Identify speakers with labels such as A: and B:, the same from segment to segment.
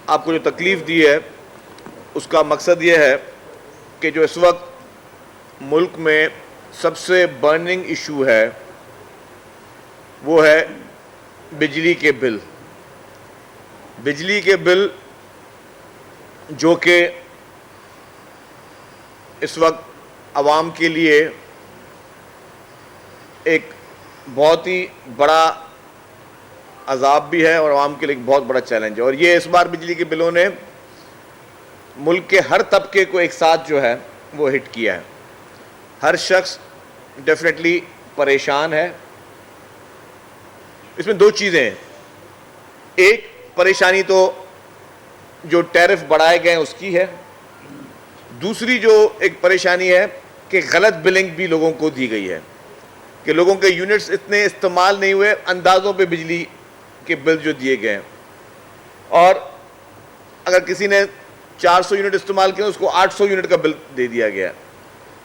A: आपको जो तकलीफ़ दी है उसका मकसद ये है कि जो इस वक्त मुल्क में सबसे बर्निंग इशू है वो है बिजली के बिल। बिजली के बिल जो कि इस वक्त आवाम के लिए एक बहुत ही बड़ा अजाब भी है और आवाम के लिए एक बहुत बड़ा चैलेंज है। और ये इस बार बिजली के बिलों ने मुल्क के हर तबके को एक साथ जो है वो हिट किया है। हर शख्स डेफिनेटली परेशान है। इसमें दो चीज़ें हैं, एक परेशानी तो जो टैरिफ बढ़ाए गए हैं उसकी है, दूसरी जो एक परेशानी है कि गलत बिलिंग भी लोगों को दी गई है कि लोगों के यूनिट्स इतने इस्तेमाल नहीं हुए, अंदाज़ों पे बिजली के बिल जो दिए गए हैं। और अगर किसी ने 400 यूनिट इस्तेमाल किया उसको 800 यूनिट का बिल दे दिया गया।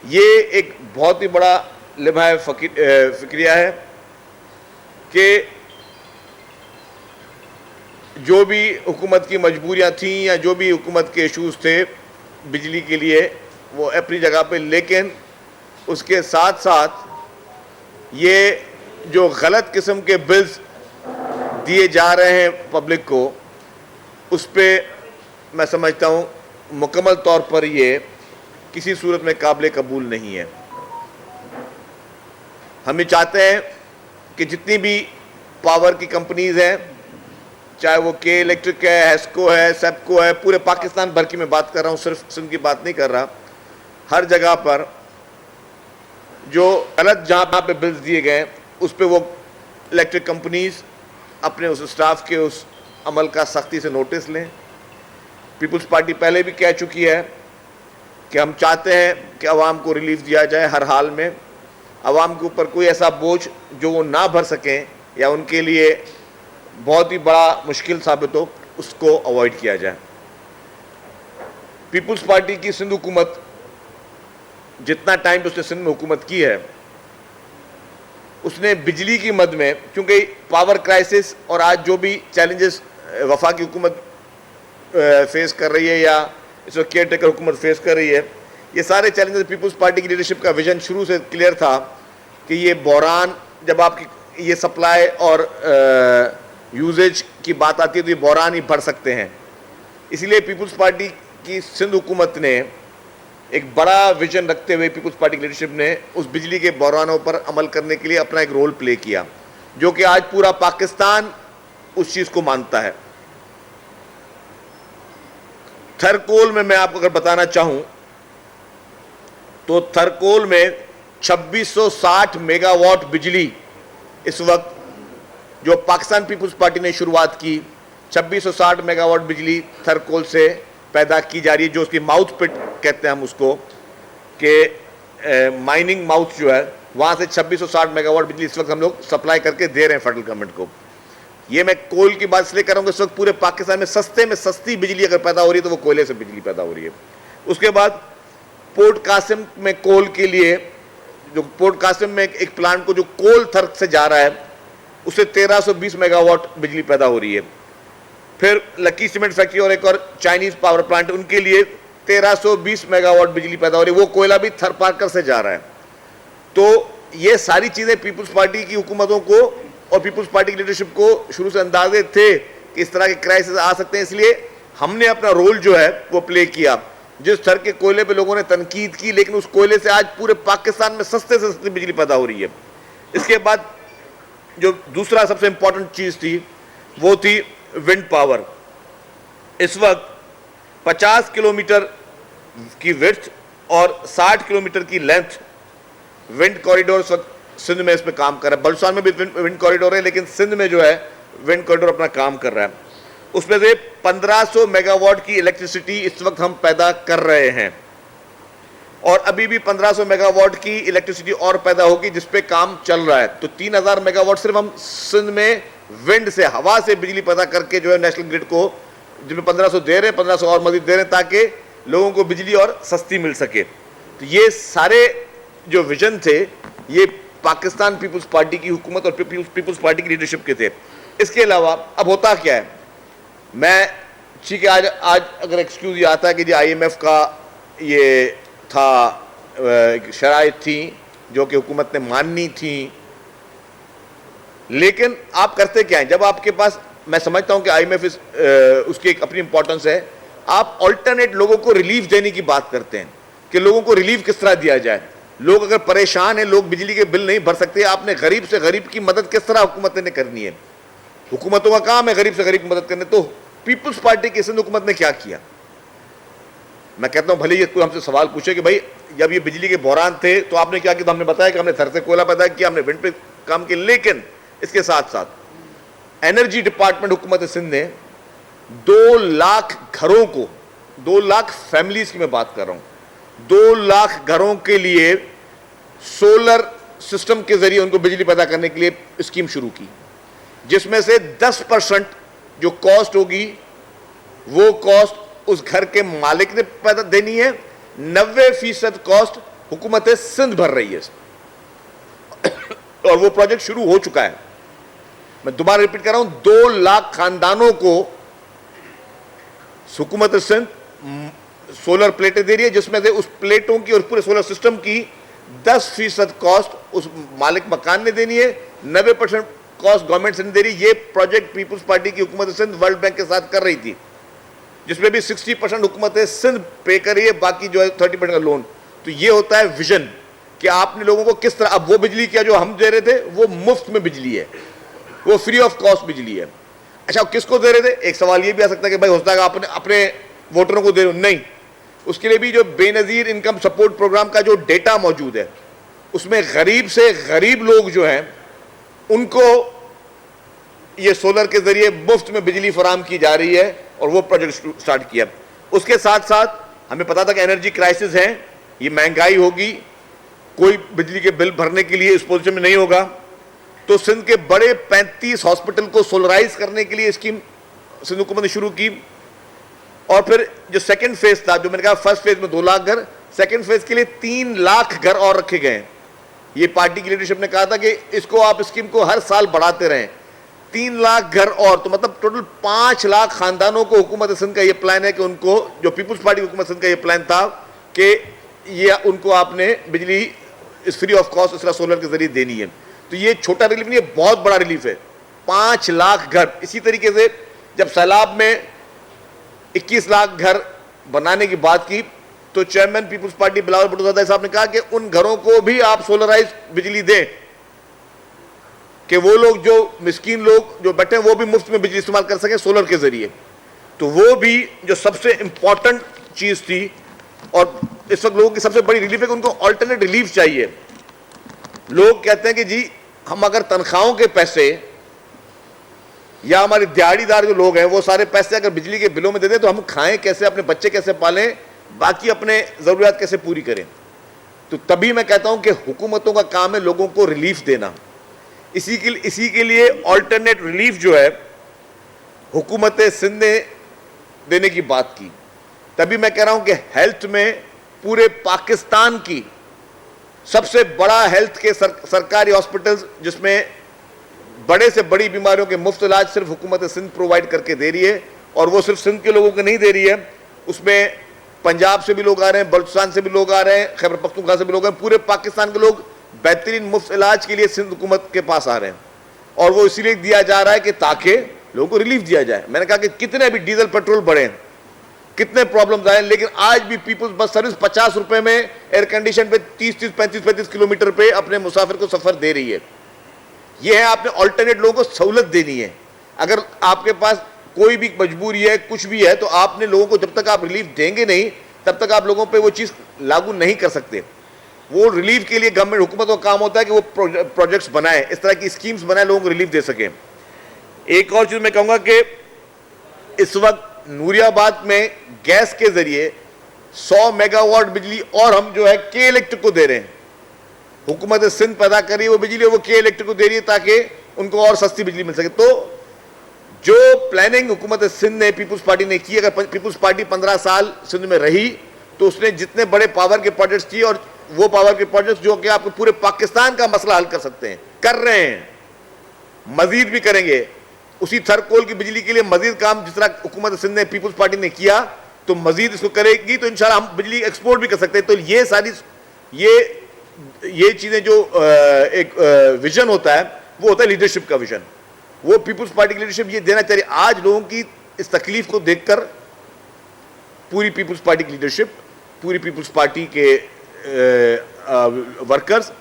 A: ये एक बहुत ही बड़ा लिभाए फिक्रिया है कि जो भी हुकूमत की मजबूरियां थीं या जो भी हुकूमत के इशूज़ थे बिजली के लिए वो अपनी जगह पे, लेकिन उसके साथ साथ ये जो गलत किस्म के बिल्स दिए जा रहे हैं पब्लिक को, उस पर मैं समझता हूँ मुकम्मल तौर पर ये किसी सूरत में काबिल कबूल नहीं है। हम ये चाहते हैं कि जितनी भी पावर की कंपनीज़ हैं, चाहे वो के इलेक्ट्रिक है, हेस्को है, सेप्को है, पूरे पाकिस्तान भर की मैं बात कर रहा हूँ, सिर्फ सिंध की बात नहीं कर रहा, हर जगह पर जो गलत जहाँ पे बिल्स दिए गए उस पर वो इलेक्ट्रिक कंपनीज़ अपने उस स्टाफ के उस अमल का सख्ती से नोटिस लें। पीपल्स पार्टी पहले भी कह चुकी है कि हम चाहते हैं कि आवाम को रिलीफ दिया जाए हर हाल में। आवाम के ऊपर कोई ऐसा बोझ जो वो ना भर सकें या उनके लिए बहुत ही बड़ा मुश्किल साबित हो, उसको अवॉइड किया जाए। पीपल्स पार्टी की सिंध हुकूमत जितना टाइम उसने सिंध में हुकूमत की है, उसने बिजली की मद में, क्योंकि पावर क्राइसिस और आज जो भी चैलेंजेस वफा की हुकूमत फेस कर रही है या इस वक्त केयर टेकर हुकूमत फेस कर रही है, ये सारे चैलेंजेस पीपल्स पार्टी की लीडरशिप का विजन शुरू से क्लियर था कि ये बहरान, जब आपकी ये सप्लाई और यूजेज की बात आती है तो ये बहरान ही बढ़ सकते हैं। इसलिए पीपल्स पार्टी की सिंध हुकूमत ने एक बड़ा विजन रखते हुए पीपल्स पार्टी की लीडरशिप ने उस बिजली के बहरानों पर अमल करने के लिए अपना एक रोल प्ले किया, जो कि आज पूरा पाकिस्तान उस चीज़ को मानता है। थरकोल में मैं आपको अगर बताना चाहूं तो थरकोल में 2660 मेगावाट बिजली इस वक्त जो पाकिस्तान पीपल्स पार्टी ने शुरुआत की, 2660 मेगावाट बिजली थरकोल से पैदा की जा रही है, जो उसकी माउथ पिट कहते हैं हम उसको, कि माइनिंग माउथ जो है वहाँ से 2660 मेगावाट बिजली इस वक्त हम लोग सप्लाई करके दे रहे हैं फेडरल गवर्नमेंट को। ये मैं कोल की बात इसलिए कर रहा हूँ कि इस वक्त पूरे पाकिस्तान में सस्ती बिजली अगर पैदा हो रही है तो वो कोयले से बिजली पैदा हो रही है। उसके बाद पोर्ट कासिम में कोल के लिए, जो पोर्ट कासिम में एक प्लांट को जो कोल थर्क से जा रहा है उससे 1320 मेगावाट बिजली पैदा हो रही है। फिर लकी सीमेंट फैक्ट्री और एक और चाइनीज पावर प्लांट, उनके लिए 1320 मेगावाट बिजली पैदा हो रही है, वो कोयला भी थरपारकर से जा रहा है। तो ये सारी चीज़ें पीपल्स पार्टी की हुकूमतों को और पीपल्स पार्टी की लीडरशिप को शुरू से अंदाजे थे कि इस तरह के क्राइसिस आ सकते हैं, इसलिए हमने अपना रोल जो है वो प्ले किया। जिस स्तर के कोयले पे लोगों ने तनकीद की, लेकिन उस कोयले से आज पूरे पाकिस्तान में सस्ते से सस्ती बिजली पैदा हो रही है। इसके बाद जो दूसरा सबसे इंपॉर्टेंट चीज़ थी वो थी विंड पावर। इस वक्त 50 किलोमीटर की विड्थ और 60 किलोमीटर की लेंथ विंड कॉरिडोर इस वक्त सिंध में इस पर काम कर रहा है। बलूचिस्तान में भी विंड कॉरिडोर है, लेकिन सिंध में जो है विंड कॉरिडोर अपना काम कर रहा है। उसमें से 1500 मेगावाट की इलेक्ट्रिसिटी इस वक्त हम पैदा कर रहे हैं और अभी भी 1500 मेगावाट की इलेक्ट्रिसिटी और पैदा होगी जिस पे काम चल रहा है। तो 3000 मेगावाट सिर्फ हम सिंध में विंड से, हवा से बिजली पैदा करके जो है नेशनल ग्रिड को, जिसमें 1500 दे रहे हैं, 1500 और मजीद दे रहे हैं ताकि लोगों को बिजली और सस्ती मिल सके। तो ये सारे जो विजन थे ये पाकिस्तान पीपल्स पार्टी की हुकूमत और पीपल्स पार्टी की लीडरशिप के थे। इसके अलावा अब होता क्या है, मैं ठीक है, आज अगर एक्सक्यूज ये आता है कि जी IMF का ये था शराइत थी जो कि हुकूमत ने माननी थी, लेकिन आप करते क्या हैं जब आपके पास, मैं समझता हूं कि IMF उसकी एक अपनी इंपॉर्टेंस है, आप ऑल्टरनेट लोगों को रिलीफ देने की बात करते हैं कि लोगों को रिलीफ किस तरह दिया जाए। लोग अगर परेशान हैं, लोग बिजली के बिल नहीं भर सकते, आपने गरीब से गरीब की मदद किस तरह हुकूमत ने करनी है? हुकूमतों का काम है गरीब से गरीब की मदद करने। तो पीपुल्स पार्टी की सिंध हुकूमत ने क्या किया? मैं कहता हूं भले ये कोई हमसे सवाल पूछे कि भाई जब ये बिजली के बहरान थे तो आपने क्या किया, तो हमने बताया कि हमने थर से कोयला पैदा किया, हमने विंड पे काम किया, लेकिन इसके साथ साथ एनर्जी डिपार्टमेंट हुकूमत सिंध ने 2 लाख घरों को, 2 लाख फैमिलीज की मैं बात कर रहा हूं, 2 लाख घरों के लिए सोलर सिस्टम के जरिए उनको बिजली पैदा करने के लिए स्कीम शुरू की, जिसमें से 10% जो कॉस्ट होगी वो कॉस्ट उस घर के मालिक ने पैदा देनी है, 90% कॉस्ट हुकूमत सिंध भर रही है और वो प्रोजेक्ट शुरू हो चुका है। मैं दोबारा रिपीट कर रहा हूं, 2 लाख खानदानों को हुकूमत सिंध सोलर प्लेटें दे रही है, जिसमें से उस प्लेटों की और पूरे सोलर सिस्टम की 10% कॉस्ट उस मालिक मकान ने देनी है, 90% कॉस्ट गवर्नमेंट से नहीं दे रही। ये प्रोजेक्ट पीपुल्स पार्टी की हुकूमत सिंध वर्ल्ड बैंक के साथ कर रही थी, जिसमें भी 60% हुकूमत सिंध पे कर रही है, बाकी जो है 30% का लोन। तो ये होता है विजन कि आपने लोगों को किस तरह, अब वो बिजली क्या जो हम दे रहे थे वो मुफ्त में बिजली है, वो फ्री ऑफ कॉस्ट बिजली है। अच्छा, किसको दे रहे थे? एक सवाल ये भी आ सकता है कि भाई हो सकता है आपने अपने वोटरों को दे रहे हो, नहीं, उसके लिए भी जो बेनजीर इनकम सपोर्ट प्रोग्राम का जो डेटा मौजूद है उसमें गरीब से गरीब लोग जो हैं उनको ये सोलर के जरिए मुफ्त में बिजली फराम की जा रही है और वो प्रोजेक्ट स्टार्ट किया। उसके साथ साथ हमें पता था कि एनर्जी क्राइसिस है, ये महंगाई होगी, कोई बिजली के बिल भरने के लिए इस पोजीशन में नहीं होगा, तो सिंध के बड़े 35 हॉस्पिटल को सोलराइज करने के लिए स्कीम सिंध हुकूमत ने शुरू की। और फिर जो सेकंड फेज था, जो मैंने कहा फर्स्ट फेज में 2 लाख घर, सेकंड फेज के लिए 3 लाख घर और रखे गए। ये पार्टी की लीडरशिप ने कहा था कि इसको आप स्कीम को हर साल बढ़ाते रहें, 3 लाख घर और, तो मतलब टोटल 5 लाख खानदानों को हुकूमत सिंध का ये प्लान है कि उनको, जो पीपुल्स पार्टी हुकूमत सिंध का ये प्लान था कि ये उनको आपने बिजली इस फ्री ऑफ कॉस्ट इस तरह सोलर के जरिए देनी है। तो ये छोटा रिलीफ नहीं है, बहुत बड़ा रिलीफ है, 5 लाख घर। इसी तरीके से जब सैलाब में 21 लाख घर बनाने की बात की तो चेयरमैन पीपुल्स पार्टी बिलावल भुट्टो ज़रदारी साहब ने कहा कि उन घरों को भी आप सोलराइज बिजली दें कि वो लोग जो मिस्कीन लोग जो बैठे हैं वो भी मुफ्त में बिजली इस्तेमाल कर सकें सोलर के जरिए। तो वो भी जो सबसे इंपॉर्टेंट चीज थी, और इस वक्त लोगों की सबसे बड़ी रिलीफ है कि उनको ऑल्टरनेट रिलीफ चाहिए। लोग कहते हैं कि जी हम अगर तनख्वाहों के पैसे या हमारे दिहाड़ीदार जो लोग हैं वो सारे पैसे अगर बिजली के बिलों में दे दें तो हम खाएं कैसे, अपने बच्चे कैसे पालें, बाकी अपने ज़रूरियात कैसे पूरी करें। तो तभी मैं कहता हूं कि हुकूमतों का काम है लोगों को रिलीफ देना। इसी के लिए ऑल्टरनेट रिलीफ जो है हुकूमत सिंध ने देने की बात की। तभी मैं कह रहा हूं कि हेल्थ में पूरे पाकिस्तान की सबसे बड़ा हेल्थ के सरकारी हॉस्पिटल्स, जिसमें बड़े से बड़ी बीमारियों के मुफ्त इलाज सिर्फ हुकूमत सिंध प्रोवाइड करके दे रही है, और वो सिर्फ सिंध के लोगों को नहीं दे रही है, उसमें पंजाब से भी लोग आ रहे हैं, बलूचिस्तान से भी लोग आ रहे हैं, खैबर पख्तूनख्वा से भी लोग आ रहे हैं, पूरे पाकिस्तान के लोग बेहतरीन मुफ्त इलाज के लिए सिंध हुकूमत के पास आ रहे हैं। और वो इसीलिए दिया जा रहा है कि ताकि लोगों को रिलीफ दिया जाए। मैंने कहा कि कितने भी डीजल पेट्रोल बढ़े, कितने प्रॉब्लम्स आए, लेकिन आज भी पीपुल्स बस सर्विस 50 रुपए में एयर कंडीशन पे 30-30, 35-35 किलोमीटर पे अपने मुसाफिर को सफर दे रही है। यह है, आपने ऑल्टरनेट लोगों को सहूलत देनी है। अगर आपके पास कोई भी मजबूरी है, कुछ भी है, तो आपने लोगों को, जब तक आप रिलीफ देंगे नहीं तब तक आप लोगों पे वो चीज़ लागू नहीं कर सकते। वो रिलीफ के लिए गवर्नमेंट हुकूमतों का काम होता है कि वो प्रोजेक्ट्स बनाए, इस तरह की स्कीम्स बनाए, लोगों को रिलीफ दे सके। एक और चीज़ मैं कहूँगा कि इस वक्त नूरियाबाद में गैस के जरिए 100 मेगावाट बिजली और हम जो है के इलेक्ट्रिक को दे रहे हैं। हुकूमत सिंध पैदा कर रही है वो बिजली, वो के इलेक्ट्रिक को दे रही है ताकि उनको और सस्ती बिजली मिल सके। तो जो प्लानिंग हुकूमत सिंध ने, पीपुल्स पार्टी ने की, अगर पीपुल्स पार्टी 15 साल सिंध में रही तो उसने जितने बड़े पावर के प्रोजेक्ट्स किए, और वो पावर के प्रोजेक्ट्स जो कि आपको पूरे पाकिस्तान का मसला हल कर सकते हैं, कर रहे हैं, मजीद भी करेंगे। उसी थरकोल की बिजली के लिए मजीद काम जिस तरह हुकूमत सिंध ने, पीपुल्स पार्टी ने किया, तो मजीद इसको करेगी तो इंशाल्लाह हम बिजली एक्सपोर्ट भी कर सकते हैं। तो ये सारी ये चीजें जो एक विजन होता है, वो होता है लीडरशिप का विजन। वो पीपुल्स पार्टी की लीडरशिप ये देना चाहिए। आज लोगों की इस तकलीफ को देखकर पूरी पीपुल्स पार्टी की लीडरशिप, पूरी पीपुल्स पार्टी के वर्कर्स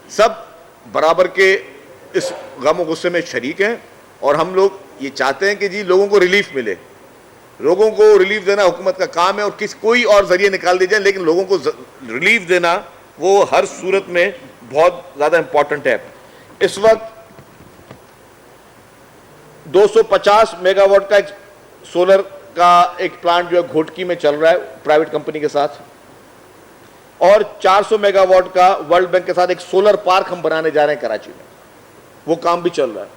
A: सब बराबर के इस गम और गुस्से में शरीक हैं। और हम लोग ये चाहते हैं कि जी लोगों को रिलीफ मिले। लोगों को रिलीफ देना हुकूमत का काम है और कोई और जरिए निकाल दिए जाए, लेकिन लोगों को रिलीफ देना वो हर सूरत में बहुत ज़्यादा इंपॉर्टेंट है। इस वक्त 250 मेगावाट का एक सोलर का एक प्लांट जो है घोटकी में चल रहा है प्राइवेट कंपनी के साथ, और 400 मेगावाट का वर्ल्ड बैंक के साथ एक सोलर पार्क हम बनाने जा रहे हैं कराची में। वो काम भी चल रहा है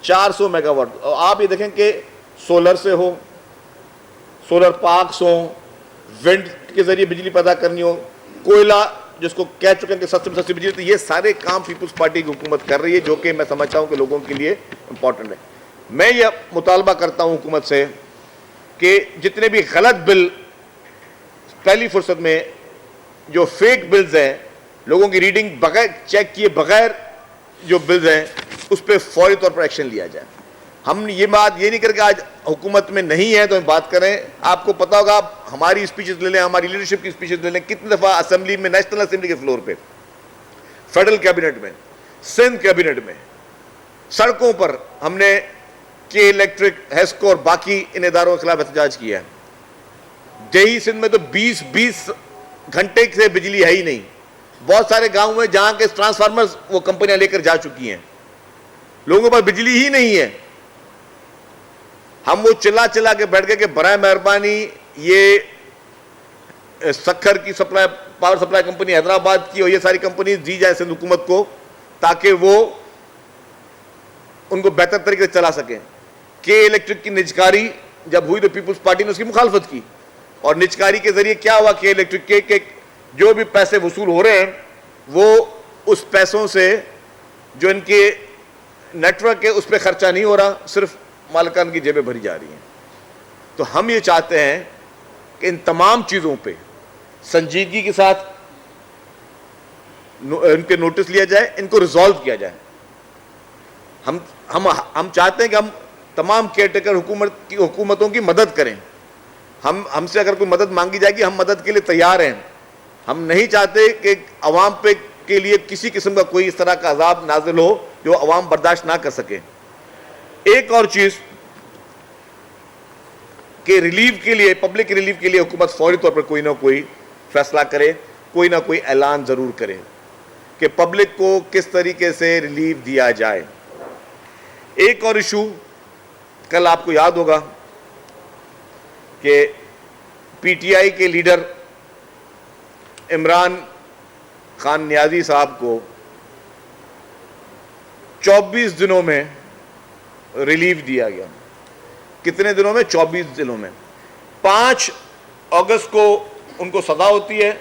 A: 400 मेगावाट। और आप ये देखें कि सोलर से हो, सोलर पार्क्स हो, विंड के जरिए बिजली पैदा करनी हो, कोयला जिसको कह चुके हैं कि सस्ती में सस्ती बिजली, तो ये सारे काम पीपुल्स पार्टी की हुकूमत कर रही है, जो कि मैं समझता हूं कि लोगों के लिए इंपॉर्टेंट है। मैं ये मुतालबा करता हूं हुकूमत से कि जितने भी गलत बिल पहली फुर्सत में जो फेक बिल्स हैं, लोगों की रीडिंग बगैर चेक किए बगैर जो बिल्स हैं, उस पर फौरी तौर पर एक्शन लिया जाए। हम ये बात ये नहीं करके आज हुकूमत में नहीं है तो हम बात करें। आपको पता होगा, आप हमारी स्पीचेस ले लें, हमारी लीडरशिप की स्पीचेस ले लें, कितनी दफ़ा असेंबली में, नेशनल असेंबली के फ्लोर पे, फेडरल कैबिनेट में, सिंध कैबिनेट में, सड़कों पर हमने के इलेक्ट्रिक, हेस्को और बाकी इन इदारों के खिलाफ एहतजाज किया है। देही सिंध में तो 20-20 घंटे से बिजली है ही नहीं। बहुत सारे गांव में जहां के ट्रांसफार्मर्स वो कंपनियां लेकर जा चुकी हैं, लोगों के पास बिजली ही नहीं है। हम वो चिल्ला चिल्ला के बैठ गए कि बराए मेहरबानी ये सक्खर की supply, power supply company Hyderabad की और ये सारी कंपनी दी जाए सिंध हुकूमत को, ताकि वो उनको बेहतर तरीके से चला सकें। के इलेक्ट्रिक की निजकारी जब हुई तो पीपुल्स पार्टी ने उसकी मुखालफत की, और निजकारी के जरिए क्या हुआ, के इलेक्ट्रिक के जो भी पैसे वसूल हो रहे हैं वो उस पैसों से जो इनके नेटवर्क है उस पर खर्चा नहीं हो रहा, सिर्फ मालिकान की जेबें भरी जा रही हैं। तो हम ये चाहते हैं कि इन तमाम चीज़ों पे संजीदगी के साथ इनके नोटिस लिया जाए, इनको रिजॉल्व किया जाए। हम चाहते हैं कि हम तमाम केयरटेकर हुकूमतों की मदद करें। हमसे अगर कोई मदद मांगी जाएगी, हम मदद के लिए तैयार हैं। हम नहीं चाहते कि अवाम पे के लिए किसी किस्म का कोई इस तरह का अजाब नाजिल हो जो अवाम बर्दाश्त ना कर सके। एक और चीज कि रिलीफ के लिए, पब्लिक रिलीफ के लिए हुकूमत फौरी तौर पर कोई ना कोई फैसला करे, कोई ना कोई ऐलान जरूर करे कि पब्लिक को किस तरीके से रिलीफ दिया जाए। एक और इशू, कल आपको याद होगा कि पीटीआई के लीडर इमरान खान नियाजी साहब को 24 दिनों में रिलीफ दिया गया। कितने दिनों में? 24 दिनों में। 5 अगस्त को उनको सजा होती है,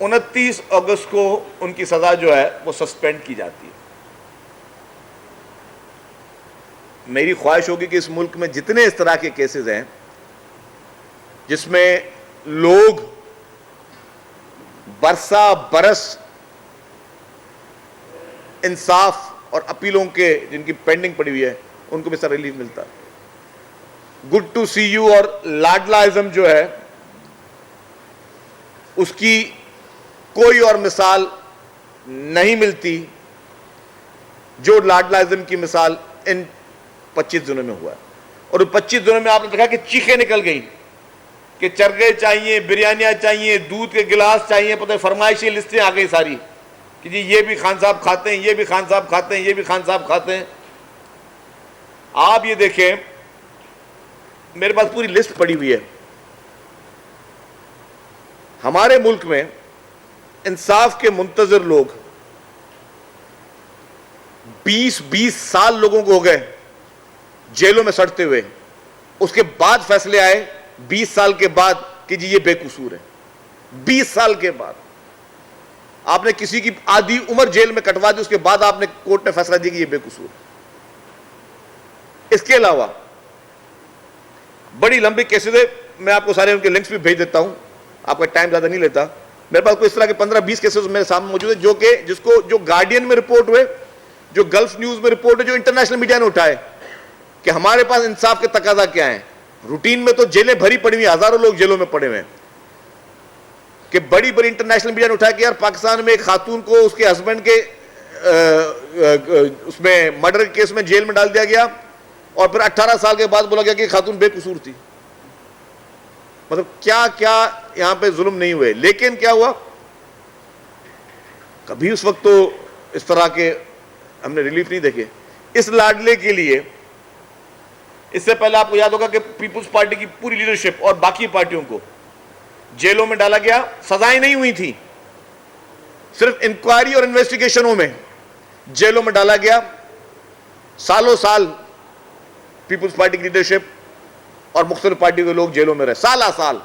A: 29 अगस्त को उनकी सजा जो है वो सस्पेंड की जाती है। मेरी ख्वाहिश होगी कि इस मुल्क में जितने इस तरह के केसेस हैं जिसमें लोग बरसा बरस इंसाफ और अपीलों के जिनकी पेंडिंग पड़ी हुई है उनको भी सर रिलीफ मिलता। गुड टू सी यू और लाडलाइज्म जो है उसकी कोई और मिसाल नहीं मिलती जो लाडलाइज्म की मिसाल इन 25 दिनों में हुआ है। और 25 दिनों में आपने देखा कि चीखें निकल गई कि चरगे चाहिए, बिरयानियां चाहिए, दूध के गिलास चाहिए, पता है फरमाइशी लिस्टें आ गई सारी कि जी ये भी खान साहब खाते हैं, ये भी खान साहब खाते हैं, ये भी खान साहब खाते हैं। आप ये देखें, मेरे पास पूरी लिस्ट पड़ी हुई है। हमारे मुल्क में इंसाफ के मुंतजर लोग 20-20 साल लोगों को हो गए जेलों में सड़ते हुए, उसके बाद फैसले आए 20 साल के बाद कि जी ये बेकसूर है। 20 साल के बाद आपने किसी की आधी उम्र जेल में कटवा दी, उसके बाद आपने कोर्ट ने फैसला दिया कि ये बेकसूर है। इसके अलावा बड़ी लंबी केसेस है, मैं आपको सारे उनके लिंक्स भी भेज देता हूं, आपका टाइम ज्यादा नहीं लेता। मेरे पास कोई इस तरह के 15-20 केसेस मेरे सामने मौजूद है जो गार्डियन में रिपोर्ट हुए, जो गल्फ न्यूज में रिपोर्ट है, जो इंटरनेशनल मीडिया ने उठाए कि हमारे पास इंसाफ के तकाजा क्या है। रूटीन में तो जेलें भरी पड़ी हुई, हजारों लोग जेलों में पड़े हुए हैं, कि बड़ी बड़ी इंटरनेशनल मीडिया ने उठाया कि यार पाकिस्तान में एक खातून को उसके हस्बैंड के उसमें मर्डर केस में जेल में डाल दिया गया और फिर 18 साल के बाद बोला गया कि खातून बेकसूर थी। मतलब क्या क्या यहां पे जुल्म नहीं हुए। लेकिन क्या हुआ, कभी उस वक्त तो इस तरह के हमने रिलीफ नहीं देखे। इस लाडले के लिए इससे पहले आपको याद होगा कि पीपुल्स पार्टी की पूरी लीडरशिप और बाकी पार्टियों को जेलों में डाला गया, सजाएं नहीं हुई थी, सिर्फ इंक्वायरी और इन्वेस्टिगेशनों में जेलों में डाला गया। सालों साल पीपुल्स पार्टी की लीडरशिप और मुख्तलिफ पार्टी के लोग जेलों में रहे, साल साल।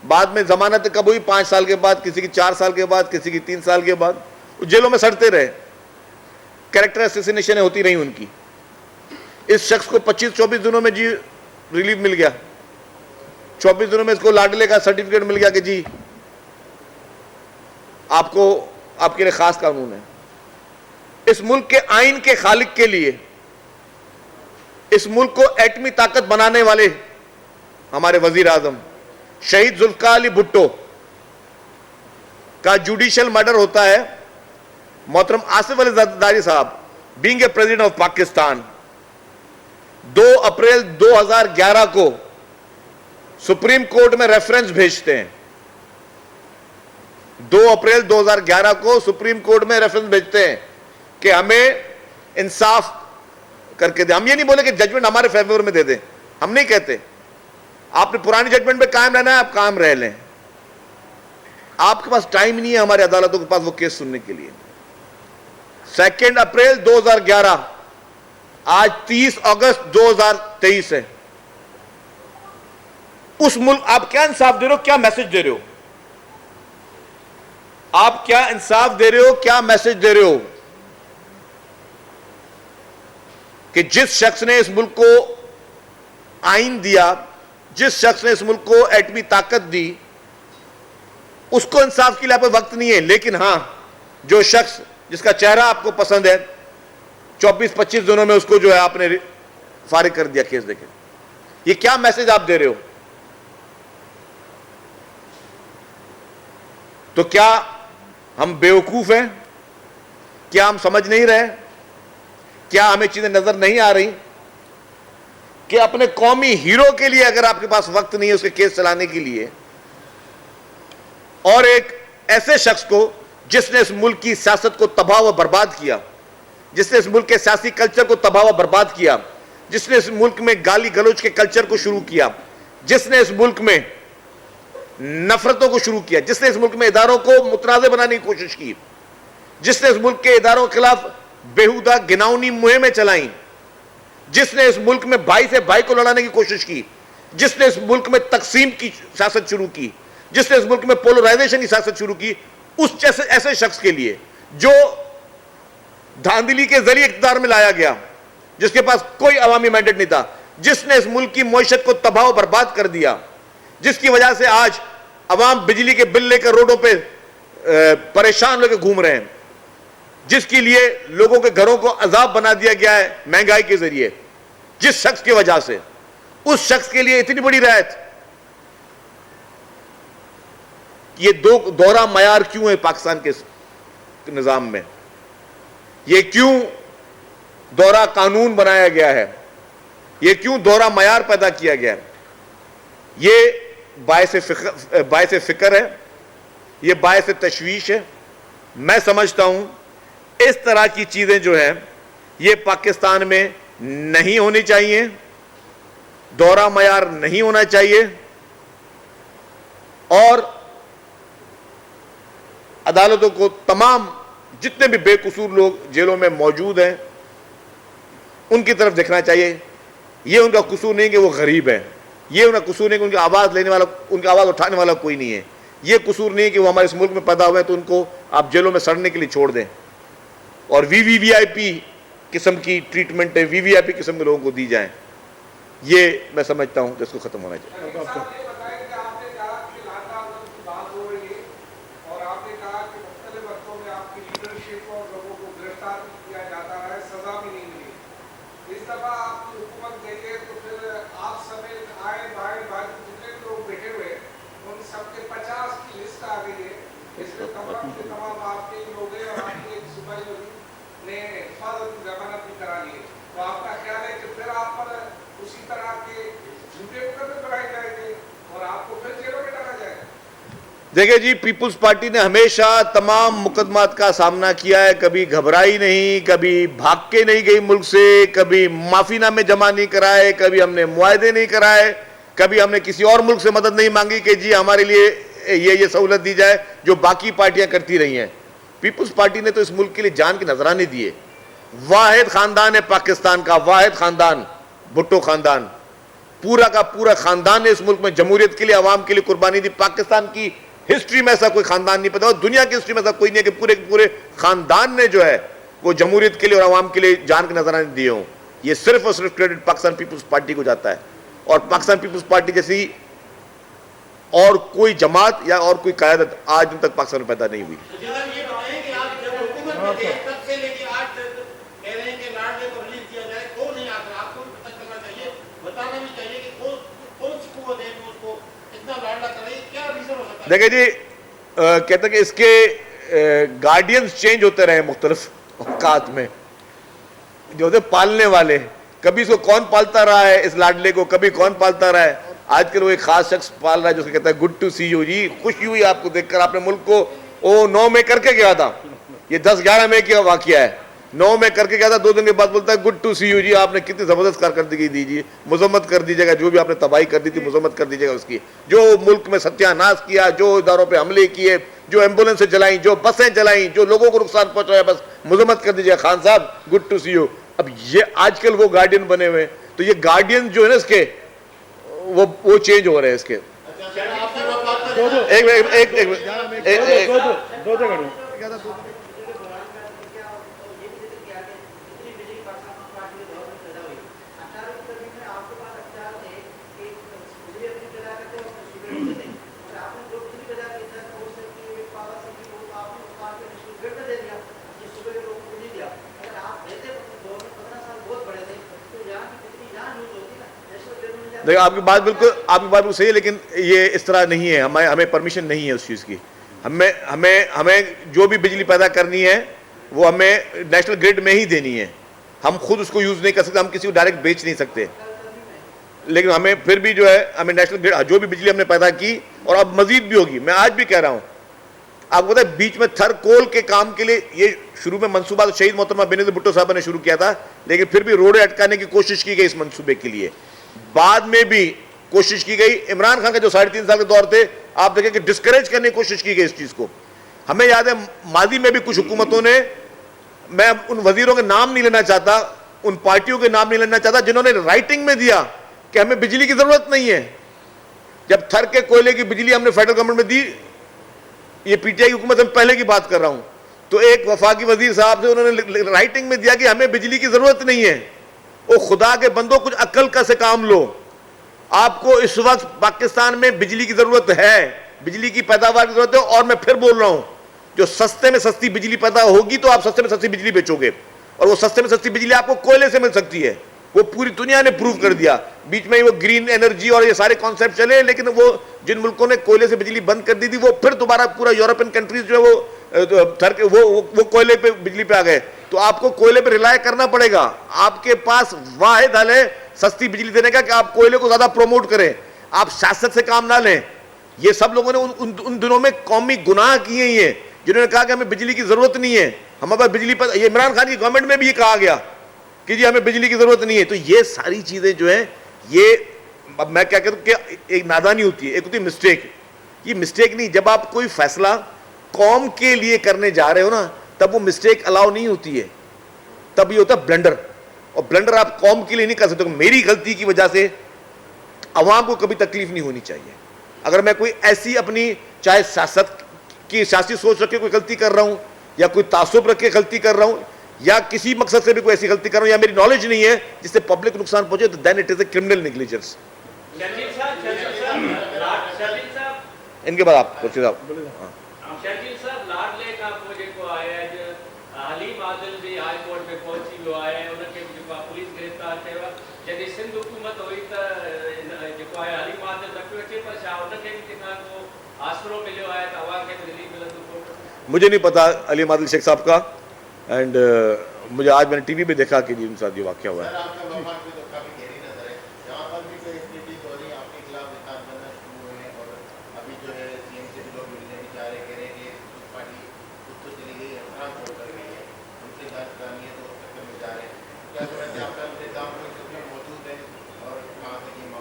A: बाद में जमानत कब हुई? 5 साल के बाद, किसी की 4 साल के बाद, किसी की 3 साल के बाद, जेलों में सड़ते रहे। कैरेक्टर असैसिनेशन होती रही उनकी। इस शख्स को 25-24 दिनों में जी रिलीफ मिल गया, 24 दिनों में इसको लाडले का सर्टिफिकेट मिल गया कि जी आपको, आपके लिए खास कानून है। इस मुल्क के आइन के खालिक के लिए, इस मुल्क को एटमी ताकत बनाने वाले हमारे वजीर आजम शहीद जुल्फकार अली भुट्टो का जुडिशियल मर्डर होता है। मोहतरम आसिफ अली जरदारी साहब being a president of Pakistan 2 अप्रैल 2011 को सुप्रीम कोर्ट में रेफरेंस भेजते हैं। 2 अप्रैल 2011 को सुप्रीम कोर्ट में रेफरेंस भेजते हैं कि हमें इंसाफ करके दे। हम ये नहीं बोले कि जजमेंट हमारे फेवर में दे दें, हम नहीं कहते। आपने पुरानी जजमेंट पे कायम रहना है, आप कायम रह लें। आपके पास टाइम नहीं है हमारी अदालतों के पास वो केस सुनने के लिए। 2 अप्रैल 2011, आज 30 अगस्त 2023 है। उस मुल्क आप क्या इंसाफ दे रहे हो, क्या मैसेज दे रहे हो? आप क्या इंसाफ दे रहे हो, क्या मैसेज दे रहे हो कि जिस शख्स ने इस मुल्क को आइन दिया, जिस शख्स ने इस मुल्क को एटमी ताकत दी, उसको इंसाफ के लिए आपको वक्त नहीं है। लेकिन हां, जो शख्स जिसका चेहरा आपको पसंद है, 24-25 दिनों में उसको जो है आपने फारिग कर दिया केस देके। ये क्या मैसेज आप दे रहे हो? तो क्या हम बेवकूफ हैं? क्या हम समझ नहीं रहे? क्या हमें चीजें नजर नहीं आ रही कि अपने कौमी हीरो के लिए अगर आपके पास वक्त नहीं है उसके केस चलाने के लिए, और एक ऐसे शख्स को जिसने इस मुल्क की सियासत को तबाह व बर्बाद किया, जिसने इस मुल्क के सियासी कल्चर को तबाह व बर्बाद किया, जिसने इस मुल्क में गाली गलौज के कल्चर को शुरू किया, जिसने इस मुल्क में नफरतों को शुरू किया, जिसने इस मुल्क में इदारों को मुतनाज़ बनाने की कोशिश की, जिसने इस मुल्क के इदारों के खिलाफ बेहुदा घिनौनी मुहिमें चलाई, जिसने इस मुल्क में भाई से भाई को लड़ाने की कोशिश की, जिसने इस मुल्क में तकसीम की सियासत शुरू की, जिसने इस मुल्क में पोलराइजेशन की सियासत शुरू की, उस जैसे ऐसे शख्स के लिए जो धांधली के जरिए इख्तियार में लाया गया, जिसके पास कोई अवामी मैंडेट नहीं था, जिसने इस मुल्क की मईशत को तबाह बर्बाद कर दिया, जिसकी वजह से आज अवाम बिजली के बिल लेकर रोडों पे परेशान होकर घूम रहे हैं, जिसके लिए लोगों के घरों को अजाब बना दिया गया है महंगाई के जरिए, जिस शख्स की वजह से, उस शख्स के लिए इतनी बड़ी राहत। ये दोहरा मयार क्यों है पाकिस्तान के निजाम में? ये क्यों दोहरा कानून बनाया गया है? ये क्यों दोहरा मयार पैदा किया गया है? ये बायस फिक्र है, ये बायस तशवीश है। मैं समझता हूं इस तरह की चीजें जो है ये पाकिस्तान में नहीं होनी चाहिए, दोहरा मयार नहीं होना चाहिए, और अदालतों को तमाम जितने भी बेकसूर लोग जेलों में मौजूद हैं उनकी तरफ देखना चाहिए। ये उनका कसूर नहीं कि वो गरीब है, ये उनका कसूर नहीं कि उनकी आवाज़ लेने वाला, उनकी आवाज़ उठाने वाला कोई नहीं है, ये कसूर नहीं कि वो हमारे इस मुल्क में पैदा हुए हैं तो उनको आप जेलों में सड़ने के लिए छोड़ दें और वीवीवीआईपी किस्म की ट्रीटमेंट है, वीवीआईपी किस्म के लोगों को दी जाए, ये मैं समझता हूं कि इसको खत्म होना चाहिए। देखिए जी, पीपुल्स पार्टी ने हमेशा तमाम मुकदमात का सामना किया है, कभी घबराई नहीं, कभी भाग के नहीं गई मुल्क से, कभी माफीनामे जमा नहीं कराए, कभी हमने मुआहदे नहीं कराए, कभी हमने किसी और मुल्क से मदद नहीं मांगी कि जी हमारे लिए ये सहूलत दी जाए जो बाकी पार्टियां करती रही हैं। पीपुल्स पार्टी ने तो इस मुल्क के लिए जान के नजराने दिए। वाहिद खानदान है पाकिस्तान का, वाहिद खानदान, भुट्टो खानदान, पूरा का पूरा खानदान ने इस मुल्क में जमहूरियत के लिए, अवाम के लिए कुर्बानी दी। पाकिस्तान की हिस्ट्री में ऐसा कोई खानदान नहीं पता, और दुनिया की हिस्ट्री में ऐसा कोई नहीं है कि पूरे पूरे खानदान ने जो है वो जमहूरियत के लिए और अवाम के लिए जान के नजराने दिए हों। ये सिर्फ और सिर्फ क्रेडिट पाकिस्तान पीपुल्स पार्टी को जाता है, और पाकिस्तान पीपुल्स पार्टी जैसी और कोई जमात या और कोई क़यादत आज दिन तक पाकिस्तान में पैदा नहीं हुई। देखिए जी, कहते हैं कि इसके गार्डियंस चेंज होते रहे मुख्तलिफ औकात में, जो होते पालने वाले, कभी इसको कौन पालता रहा है इस लाडले को, कभी कौन पालता रहा है। आजकल वो एक खास शख्स पाल रहा है जो कहता है गुड टू सी यू जी, खुशी हुई आपको देखकर, आपने मुल्क को 9 मई करके गया था, ये 10-11 मई का वाकया है, 9 मई करके गया था, 2 दिन के बाद बोलता है गुड टू सी यू जी, आपने कितनी जबरदस्त कारकर्दगी दीजिए, मुजम्मत कर दीजिएगा, जो भी आपने तबाही कर दी थी मुजम्मत कर दीजिएगा उसकी, जो मुल्क में सत्यानाश किया, जो इदारों पे हमले किए, जो एम्बुलेंसें चलाई, जो बसें चलाई, जो लोगों को नुकसान पहुंचाया, बस मुजम्मत कर दीजिएगा खान साहब, गुड टू सी यू। अब ये आजकल वो गार्डियन बने हुए, तो ये गार्डियन जो है ना इसके वो चेंज हो रहे हैं इसके। देखो आपकी बात बिल्कुल सही है, लेकिन ये इस तरह नहीं है, हमें परमिशन नहीं है उस चीज़ की। हमें जो भी बिजली पैदा करनी है वो हमें नेशनल ग्रिड में ही देनी है, हम खुद उसको यूज़ नहीं कर सकते, हम किसी को डायरेक्ट बेच नहीं सकते, लेकिन हमें फिर भी जो है हमें नेशनल ग्रिड, जो भी बिजली हमने पैदा की और अब मजीद भी होगी, मैं आज भी कह रहा हूँ आपको पता है, बीच में थरकोल के काम के लिए ये शुरू में मनसूबा तो शहीद मोहतरमा बेनज़ीर भुट्टो साहब ने शुरू किया था, लेकिन फिर भी रोडे अटकाने की कोशिश की गई इस मनसूबे के लिए, बाद में भी कोशिश की गई। इमरान खान का जो 3.5 साल के दौर थे, आप देखें कि डिस्करेज करने की कोशिश की गई इस चीज को। हमें याद है माजी में भी कुछ हुकूमतों ने, मैं उन वजीरों के नाम नहीं लेना चाहता, उन पार्टियों के नाम नहीं लेना चाहता जिन्होंने राइटिंग में दिया कि हमें बिजली की जरूरत नहीं है। जब थर के कोयले की बिजली हमने फेडरल गवर्नमेंट में दी, ये पीटीआई की हुकूमत में पहले की बात कर रहा हूं, तो एक वफाकी वजीर साहब से उन्होंने राइटिंग में दिया कि हमें बिजली की जरूरत नहीं है। ओ खुदा के बंदो, कुछ अक्ल का से काम लो, आपको इस वक्त पाकिस्तान में बिजली की जरूरत है, बिजली की पैदावार की जरूरत है, और मैं फिर बोल रहा हूं जो सस्ते में सस्ती बिजली पैदा होगी तो आप सस्ते में सस्ती बिजली बेचोगे, और वो सस्ते में सस्ती बिजली आपको कोयले से मिल सकती है, वो पूरी दुनिया ने प्रूव कर दिया। बीच में वो ग्रीन एनर्जी और ये सारे कॉन्सेप्ट चले, लेकिन वो जिन मुल्कों ने कोयले से बिजली बंद कर दी थी, वो फिर दोबारा पूरा यूरोपियन कंट्रीज जो है वो कोयले पे बिजली पे आ गए। तो आपको कोयले पे रिलाय करना पड़ेगा, आपके पास वाहिद हल है सस्ती बिजली देने का कि आप कोयले को ज्यादा प्रमोट करें, आप सियासत से काम ना लें। ये सब लोगों ने उन दिनों में कौमी गुनाह किए ही हैं जिन्होंने कहा कि हमें बिजली की जरूरत नहीं है, हमारे पास बिजली पर, ये इमरान खान की गवर्नमेंट में भी ये कहा गया कि जी हमें बिजली की जरूरत नहीं है। तो ये सारी चीजें जो है, ये अब मैं क्या कहता हूं कि एक नादानी होती है, एक होती है मिस्टेक। ये मिस्टेक नहीं, जब आप कोई फैसला कौम के लिए करने जा रहे हो ना, तब वो मिस्टेक अलाउ नहीं होती है, तब ये होता है ब्लंडर, और ब्लंडर आप कौम के लिए नहीं कर सकते। मेरी गलती की वजह से अवाम को कभी तकलीफ नहीं होनी चाहिए। अगर मैं कोई ऐसी अपनी चाहे सियासत की सियासी सोच रख के कोई गलती कर रहा हूं, या कोई तासुब रख के गलती कर रहा हूं, या किसी मकसद से भी कोई ऐसी गलती कर रहा हूं या मेरी नॉलेज नहीं है जिससे पब्लिक को नुकसान पहुंचे, तो then it is a criminal negligence. इनके बाद आप कुर्सी साहब
B: शकील साहब लाडले का जेको आहे अॼु हलीम आदिल भी हाई कोर्ट में पहुची वियो आहे, उनखे जेको आहे पुलिस गिरफ़्तार कयो आहे। जॾहिं सिंध हुकूमत हुई त जेको आहे हलीम आदिल न पियो अचे, पर छा उनखे बि किथां को आसरो मिलियो आहे त अवां खे बि रिलीफ मिलंदो?
A: मुझे नहीं पता अलीम आदिल शेख साहब का, एंड मुझे आज मैंने टीवी पे देखा कि जी उनके साथ ये वाक़या हुआ है।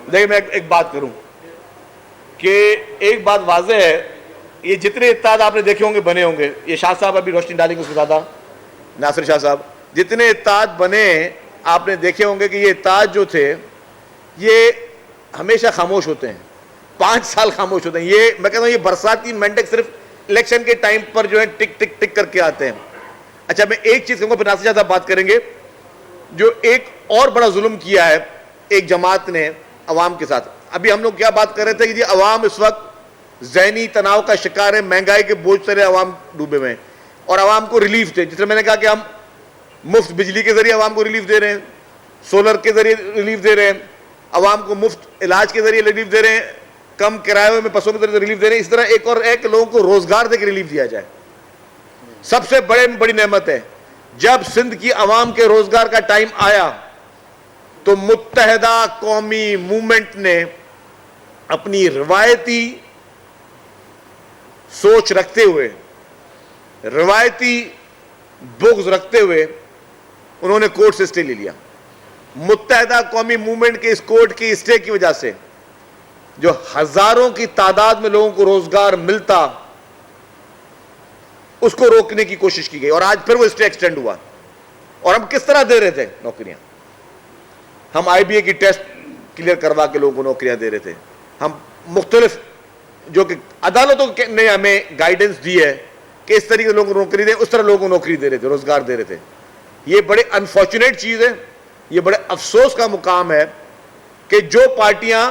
A: देखिए मैं एक बात करूं कि एक बात वाज़ेह है, ये जितने इत्तेहाद आपने देखे होंगे बने होंगे, ये शाह साहब अभी रोशनी डालेंगे उसके ज़्यादा, नासिर शाह साहब, जितने इत्तेहाद बने आपने देखे होंगे कि ये इत्तेहाद जो थे ये हमेशा खामोश होते हैं, 5 साल खामोश होते हैं। ये मैं कहता हूँ ये बरसाती मेंढक सिर्फ इलेक्शन के टाइम पर जो है टिक टिक टिक करके आते हैं। अच्छा मैं एक चीज़ कहूँगा, फिर नासिर शाह साहब बात करेंगे। जो एक और बड़ा जुल्म किया है एक जमात ने अवाम के साथ, अभी हम लोग क्या बात कर रहे थे कि जी अवाम इस वक्त जहनी तनाव का शिकार है, महंगाई के बोझ तले अवाम डूबे हुए हैं और अवाम को रिलीफ थे। जिसमें मैंने कहा कि हम मुफ्त बिजली के जरिए अवाम को रिलीफ दे रहे हैं, सोलर के जरिए रिलीफ दे रहे हैं, अवाम को मुफ्त इलाज के जरिए रिलीफ दे रहे हैं, कम किराए में बसों के जरिए रिलीफ दे रहे हैं। इस तरह एक और एक लोगों को रोजगार देकर रिलीफ दिया जाए। सबसे बड़ी नेमत है, जब सिंध की अवाम के रोजगार का टाइम आया तो मुत्तहदा कौमी मूवमेंट ने अपनी रिवायती सोच रखते हुए, रिवायती बुग़्ज़ रखते हुए उन्होंने कोर्ट से स्टे ले लिया। मुत्तहदा कौमी मूवमेंट के इस कोर्ट की स्टे की वजह से जो हजारों की तादाद में लोगों को रोजगार मिलता, उसको रोकने की कोशिश की गई और आज फिर वो स्टे एक्सटेंड हुआ। और हम किस तरह दे रहे थे नौकरियां? हम IBA की टेस्ट क्लियर करवा के लोगों को नौकरियां दे रहे थे। हम मुख्तलिफ जो कि अदालतों ने हमें गाइडेंस दी है कि इस तरीके से लोगों को नौकरी दें, उस तरह लोगों को नौकरी दे रहे थे, रोजगार दे रहे थे। ये बड़े अनफॉर्चुनेट चीज़ है, ये बड़े अफसोस का मुकाम है कि जो पार्टियां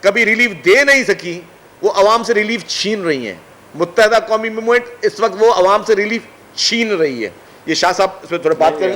A: कभी रिलीफ दे नहीं सकी वो अवाम से रिलीफ छीन रही हैं। मुत्तहदा कौमी मूवमेंट इस वक्त वो अवाम से रिलीफ छीन रही है। ये शाह साहब इस पर थोड़ा बात करें।